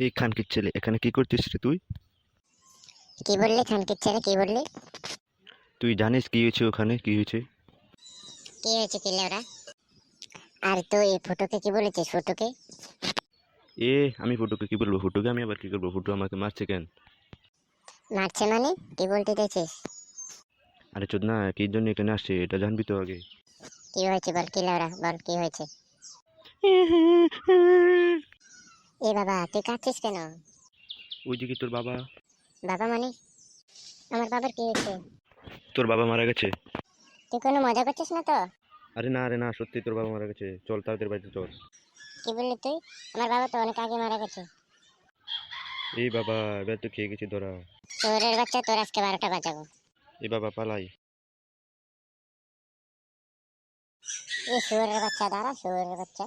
এই খানকির ছেলে, এখানে কি করছিস রে তুই? কি বললি খানকির ছেলে, কি বললি? তুই জানিস কি হয়েছে ওখানে, কি হয়েছে? কি হয়েছে কি লেওরা? আর তুই ফুটোকে কি বলেছিস? ফুটোকে এ, আমি ফুটুকে কি বলবো? ফুটুকে আমি আবার কি করবো? ফুটু আমাকে মারছে কেন? মারছে মানে কি বলতে চাইছিস? আরে চোদ না, কি জন্য এখানে আসছে এটা জানবি তো আগে। কি হয়েছে বল, কি লেওরা বল, কি হয়েছে? এ বাবা, তুই কাঁদছিস কেন? ওইদিকে তোর বাবা। বাবা মানে? আমার বাবার কি হয়েছে? তোর বাবা মারা গেছে। তুই কোনো মজা করছিস না তো? আরে না, সত্যি তোর বাবা মারা গেছে, চল তাদের বাড়িতে চল। কি বললি তুই? আমার বাবা তো অনেক আগে মারা গেছে। এই বাবা, এবার তো খেয়ে গেছি ধরা। শহরের বাচ্চা, তোর আজকে 12টা বাজাবো। এই বাবা পালাই। এই শুয়োরের বাচ্চা, দাঁড়া শুয়োরের বাচ্চা।